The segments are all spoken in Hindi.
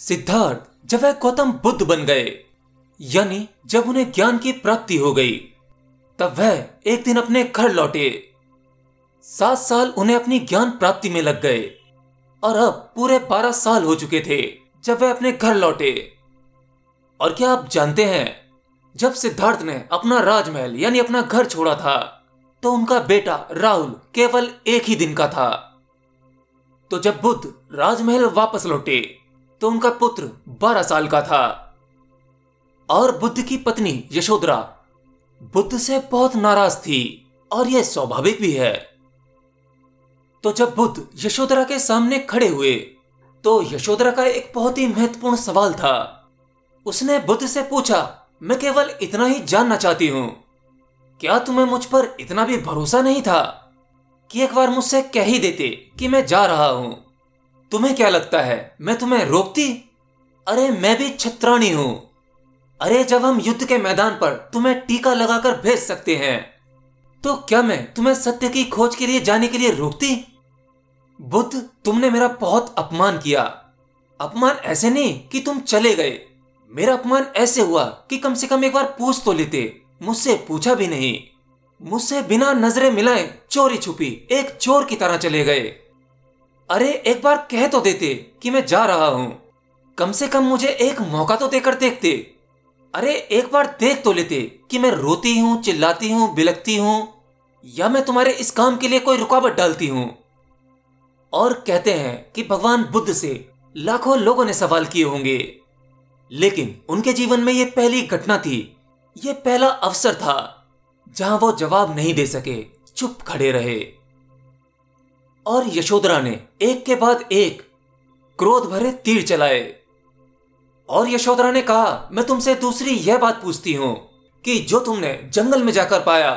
सिद्धार्थ जब वह गौतम बुद्ध बन गए, यानी जब उन्हें ज्ञान की प्राप्ति हो गई, तब वह एक दिन अपने घर लौटे। 7 साल उन्हें अपनी ज्ञान प्राप्ति में लग गए और अब पूरे 12 साल हो चुके थे जब वह अपने घर लौटे। और क्या आप जानते हैं, जब सिद्धार्थ ने अपना राजमहल यानी अपना घर छोड़ा था, तो उनका बेटा राहुल केवल 1 ही दिन का था। तो जब बुद्ध राजमहल वापस लौटे, तो उनका पुत्र 12 साल का था। और बुद्ध की पत्नी यशोधरा बुद्ध से बहुत नाराज थी, और यह स्वाभाविक भी है। तो जब बुद्ध यशोधरा के सामने खड़े हुए, तो यशोधरा का एक बहुत ही महत्वपूर्ण सवाल था। उसने बुद्ध से पूछा, मैं केवल इतना ही जानना चाहती हूं, क्या तुम्हें मुझ पर इतना भी भरोसा नहीं था कि एक बार मुझसे कह ही देते कि मैं जा रहा हूं? तुम्हें क्या लगता है मैं तुम्हें रोकती? अरे मैं भी क्षत्राणी हूं। अरे जब हम युद्ध के मैदान पर तुम्हें टीका लगाकर भेज सकते हैं, तो क्या मैं तुम्हें सत्य की खोज के लिए जाने के लिए रोकती? बुद्ध, तुमने मेरा बहुत अपमान किया। अपमान ऐसे नहीं कि तुम चले गए, मेरा अपमान ऐसे हुआ कि कम से कम एक बार पूछ तो लेते। मुझसे पूछा भी नहीं, मुझसे बिना नजरें मिलाए चोरी छुपी एक चोर की तरह चले गए। अरे एक बार कह तो देते कि मैं जा रहा हूं, कम से कम मुझे एक मौका तो देकर देखते। अरे एक बार देख तो लेते कि मैं रोती हूं, चिल्लाती हूं, बिलखती हूं, या मैं तुम्हारे इस काम के लिए कोई रुकावट डालती हूं। और कहते हैं कि भगवान बुद्ध से लाखों लोगों ने सवाल किए होंगे, लेकिन उनके जीवन में यह पहली घटना थी, यह पहला अवसर था जहां वो जवाब नहीं दे सके, चुप खड़े रहे। और यशोधरा ने एक के बाद एक क्रोध भरे तीर चलाए। और यशोधरा ने कहा, मैं तुमसे दूसरी यह बात पूछती हूं कि जो तुमने जंगल में जाकर पाया,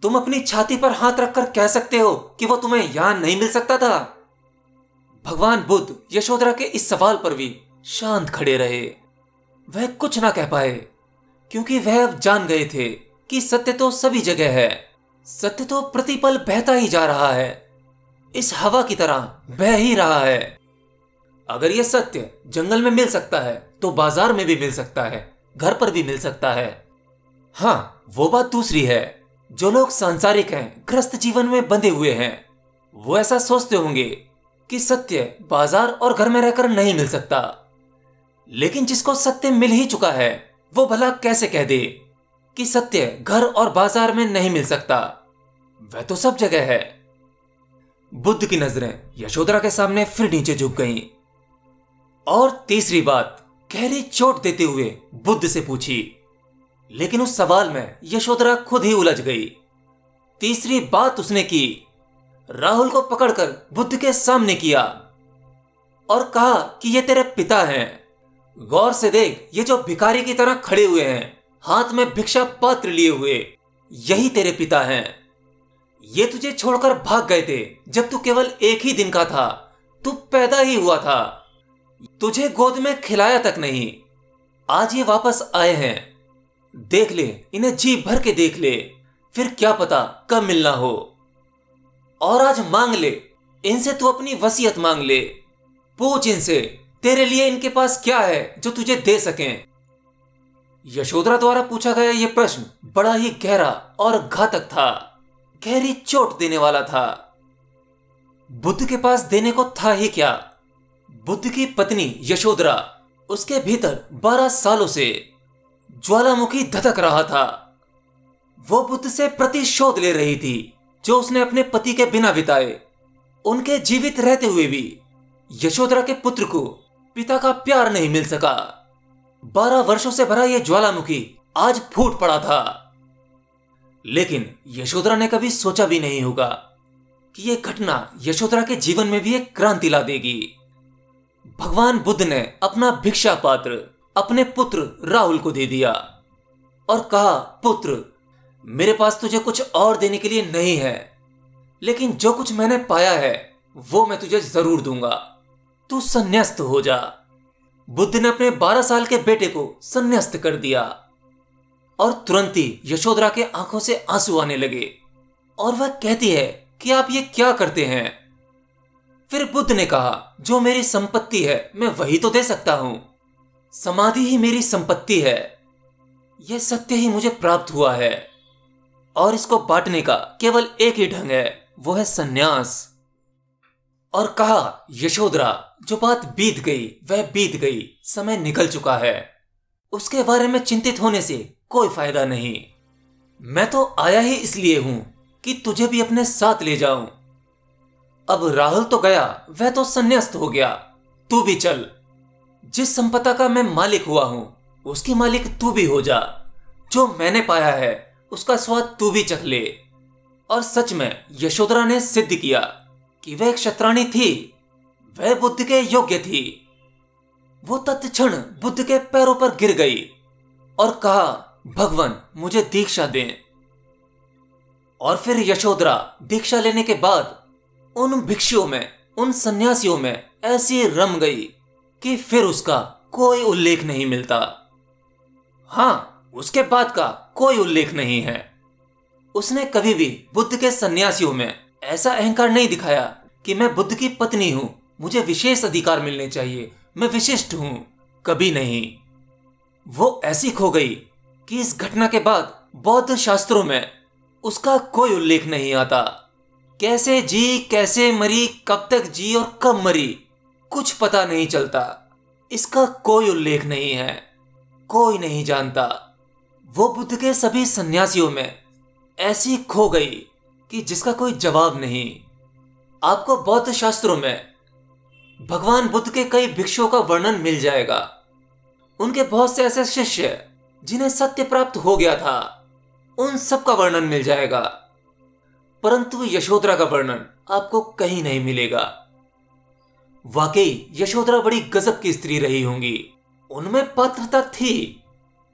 तुम अपनी छाती पर हाथ रखकर कह सकते हो कि वो तुम्हें यहां नहीं मिल सकता था? भगवान बुद्ध यशोधरा के इस सवाल पर भी शांत खड़े रहे। वह कुछ ना कह पाए, क्योंकि वह अब जान गए थे कि सत्य तो सभी जगह है। सत्य तो प्रतिपल बहता ही जा रहा है, इस हवा की तरह बह ही रहा है। अगर यह सत्य जंगल में मिल सकता है, तो बाजार में भी मिल सकता है, घर पर भी मिल सकता है। हाँ, वो बात दूसरी है, जो लोग सांसारिक हैं, ग्रस्त जीवन में बंधे हुए हैं, वो ऐसा सोचते होंगे कि सत्य बाजार और घर में रहकर नहीं मिल सकता। लेकिन जिसको सत्य मिल ही चुका है, वो भला कैसे कह दे कि सत्य घर और बाजार में नहीं मिल सकता? वह तो सब जगह है। बुद्ध की नजरें यशोधरा के सामने फिर नीचे झुक गईं। और तीसरी बात गहरी चोट देते हुए बुद्ध से पूछी, लेकिन उस सवाल में यशोधरा खुद ही उलझ गई। तीसरी बात उसने की, राहुल को पकड़कर बुद्ध के सामने किया और कहा कि ये तेरे पिता हैं। गौर से देख, ये जो भिखारी की तरह खड़े हुए हैं, हाथ में भिक्षा पात्र लिए हुए, यही तेरे पिता हैं। ये तुझे छोड़कर भाग गए थे जब तू केवल 1 ही दिन का था, तू पैदा ही हुआ था, तुझे गोद में खिलाया तक नहीं। आज ये वापस आए हैं, देख ले, इन्हें जी भर के देख ले, फिर क्या पता कब मिलना हो। और आज मांग ले, इनसे तू अपनी वसीयत मांग ले, पूछ इनसे तेरे लिए इनके पास क्या है जो तुझे दे सकें। यशोधरा द्वारा पूछा गया यह प्रश्न बड़ा ही गहरा और घातक था, गहरी चोट देने वाला था। बुद्ध के पास देने को था ही क्या? बुद्ध की पत्नी यशोधरा, उसके भीतर 12 सालों से ज्वालामुखी धधक रहा था। वो बुद्ध से प्रतिशोध ले रही थी जो उसने अपने पति के बिना बिताए। उनके जीवित रहते हुए भी यशोधरा के पुत्र को पिता का प्यार नहीं मिल सका। 12 वर्षों से भरा यह ज्वालामुखी आज फूट पड़ा था। लेकिन यशोधरा ने कभी सोचा भी नहीं होगा कि यह घटना यशोधरा के जीवन में भी एक क्रांति ला देगी। भगवान बुद्ध ने अपना भिक्षा पात्र अपने पुत्र राहुल को दे दिया और कहा, पुत्र, मेरे पास तुझे कुछ और देने के लिए नहीं है, लेकिन जो कुछ मैंने पाया है वो मैं तुझे जरूर दूंगा, तू संन्यास्त हो जा। बुद्ध ने अपने 12 साल के बेटे को संन्यास्त कर दिया और तुरंत ही यशोधरा के आंखों से आंसू आने लगे और वह कहती है कि आप ये क्या करते हैं? फिर बुद्ध ने कहा, जो मेरी संपत्ति है मैं वही तो दे सकता हूं। समाधि ही मेरी संपत्ति है। यह सत्य ही मुझे प्राप्त हुआ है और इसको बांटने का केवल एक ही ढंग है, वो है संन्यास। और कहा, यशोधरा, जो बात बीत गई वह बीत गई, समय निकल चुका है। उसके बारे में चिंतित होने से कोई फायदा नहीं। मैं तो आया ही इसलिए हूं कि तुझे भी अपने साथ ले जाऊं। अब राहुल तो गया, वह तो संन्यास्त हो गया, तू भी चल। जिस संपदा का मैं मालिक हुआ हूं उसकी मालिक तू भी हो जा। जो मैंने पाया है उसका स्वाद तू भी चख ले। और सच में यशोधरा ने सिद्ध किया कि वह एक क्षत्राणी थी, वह बुद्ध के योग्य थी। वो तत्क्षण बुद्ध के पैरों पर गिर गई और कहा, भगवान मुझे दीक्षा दें। और फिर यशोधरा दीक्षा लेने के बाद उन भिक्षुओं में, उन सन्यासियों में ऐसी रम गई कि फिर उसका कोई उल्लेख नहीं मिलता। हाँ, उसके बाद का कोई उल्लेख नहीं है। उसने कभी भी बुद्ध के सन्यासियों में ऐसा अहंकार नहीं दिखाया कि मैं बुद्ध की पत्नी हूं, मुझे विशेष अधिकार मिलने चाहिए, मैं विशिष्ट हूं। कभी नहीं। वो ऐसी खो गई कि इस घटना के बाद बौद्ध शास्त्रों में उसका कोई उल्लेख नहीं आता। कैसे जी, कैसे मरी, कब तक जी और कब मरी, कुछ पता नहीं चलता। इसका कोई उल्लेख नहीं है, कोई नहीं जानता। वो बुद्ध के सभी सन्यासियों में ऐसी खो गई कि जिसका कोई जवाब नहीं। आपको बौद्ध शास्त्रों में भगवान बुद्ध के कई भिक्षुओं का वर्णन मिल जाएगा। उनके बहुत से ऐसे शिष्य जिन्हें सत्य प्राप्त हो गया था, उन सब का वर्णन मिल जाएगा। परंतु यशोधरा का वर्णन आपको कहीं नहीं मिलेगा। वाकई यशोधरा बड़ी गजब की स्त्री रही होंगी। उनमें पात्रता थी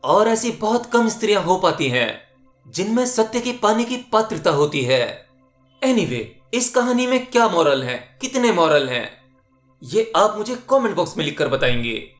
और ऐसी बहुत कम स्त्रियां हो पाती हैं जिनमें सत्य की पाने की पात्रता होती है। एनीवे, इस कहानी में क्या मॉरल है, कितने मॉरल हैं, ये आप मुझे कमेंट बॉक्स में लिखकर बताएंगे।